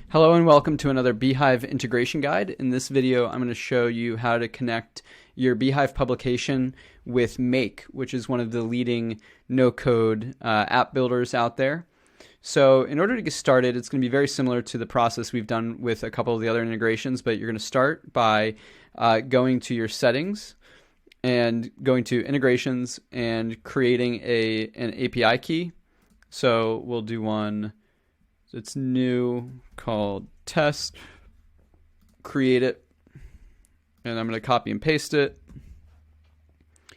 Hello and welcome to another beehiiv integration guide. In this video, I'm going to show you how to connect your beehiiv publication with Make, which is one of the leading no-code app builders out there. So in order to get started, it's going to be very similar to the process we've done with a couple of the other integrations, but you're going to start by going to your settings and going to integrations and creating an API key. So we'll do one. It's new, called test, create it, and I'm going to copy and paste it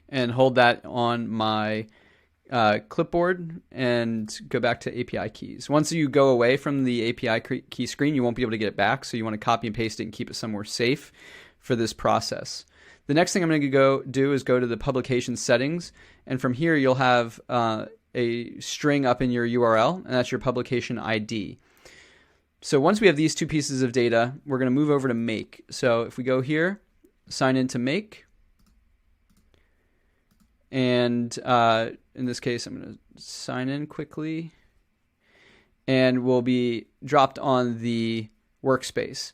and hold that on my clipboard and go back to API keys. Once you go away from the API key screen, you won't be able to get it back, so you want to copy and paste it and keep it somewhere safe for this process. The next thing I'm going to go do is go to the publication settings, and from here you'll have a string up in your URL, and that's your publication ID. So once we have these two pieces of data, we're going to move over to Make. So if we go here, sign into Make, and in this case, I'm going to sign in quickly, and we'll be dropped on the workspace.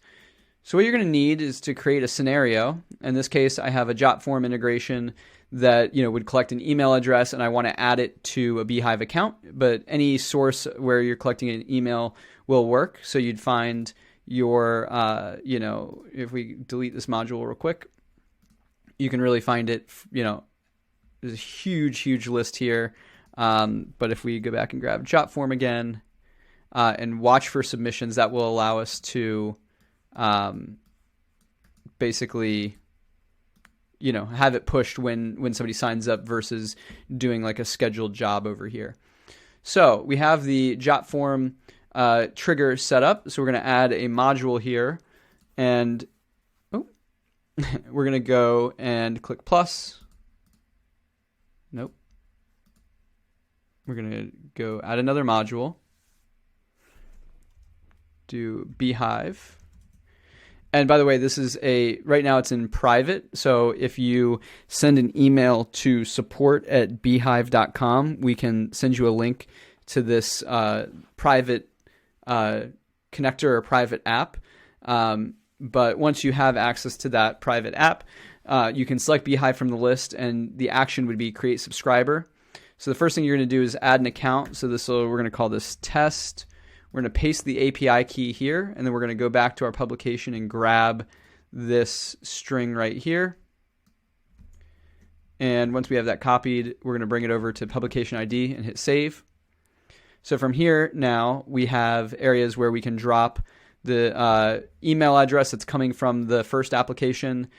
So what you're going to need is to create a scenario. In this case, I have a JotForm integration that would collect an email address, and I want to add it to a beehiiv account. But any source where you're collecting an email will work. So you'd find your, if we delete this module real quick, you can really find it. There's a huge list here. But if we go back and grab JotForm again and watch for submissions, that will allow us to basically have it pushed when somebody signs up versus doing like a scheduled job over here. So we have the JotForm trigger set up. So we're going to add a module here, and we're going to go and click plus. Nope. We're going to go add another module. Do beehiiv. And by the way, this is right now it's in private. So if you send an email to support@beehiiv.com, we can send you a link to this private connector or private app. But once you have access to that private app, you can select beehiiv from the list, and the action would be create subscriber. So the first thing you're going to do is add an account. So we're going to call this test. We're going to paste the API key here, and then we're going to go back to our publication and grab this string right here. And once we have that copied, we're going to bring it over to publication ID and hit save. So from here now, we have areas where we can drop the email address that's coming from the first application.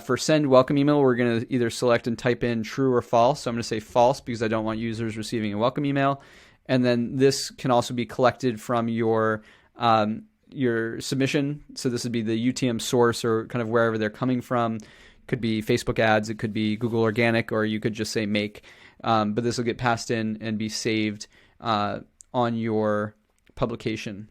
For send welcome email, we're going to either select and type in true or false. So I'm going to say false because I don't want users receiving a welcome email. And then this can also be collected from your submission. So this would be the UTM source or kind of wherever they're coming from. It could be Facebook ads, it could be Google Organic, or you could just say Make. But this will get passed in and be saved on your publication.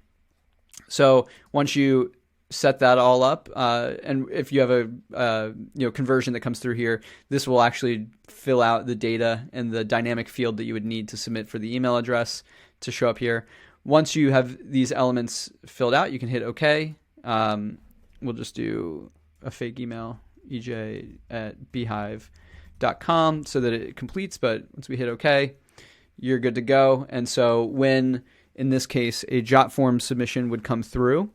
So once you set that all up, and if you have a conversion that comes through here, this will actually fill out the data and the dynamic field that you would need to submit for the email address to show up here. Once you have these elements filled out, you can hit OK. We'll just do a fake email, ej@beehiiv.com, so that it completes. But once we hit OK, you're good to go. And so when, in this case, a JotForm submission would come through,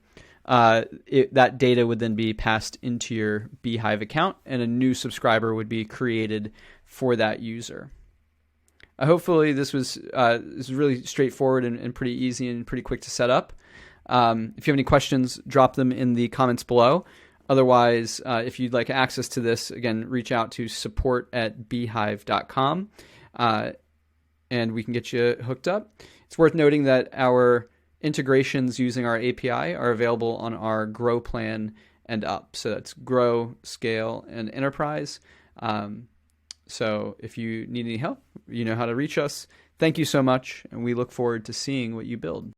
that data would then be passed into your beehiiv account, and a new subscriber would be created for that user. Hopefully this was really straightforward and pretty easy and pretty quick to set up. If you have any questions, drop them in the comments below. Otherwise, if you'd like access to this, again, reach out to support@beehiiv.com, and we can get you hooked up. It's worth noting that our integrations using our API are available on our Grow plan and up. So that's Grow, Scale, and Enterprise. So if you need any help, you know how to reach us. Thank you so much, and we look forward to seeing what you build.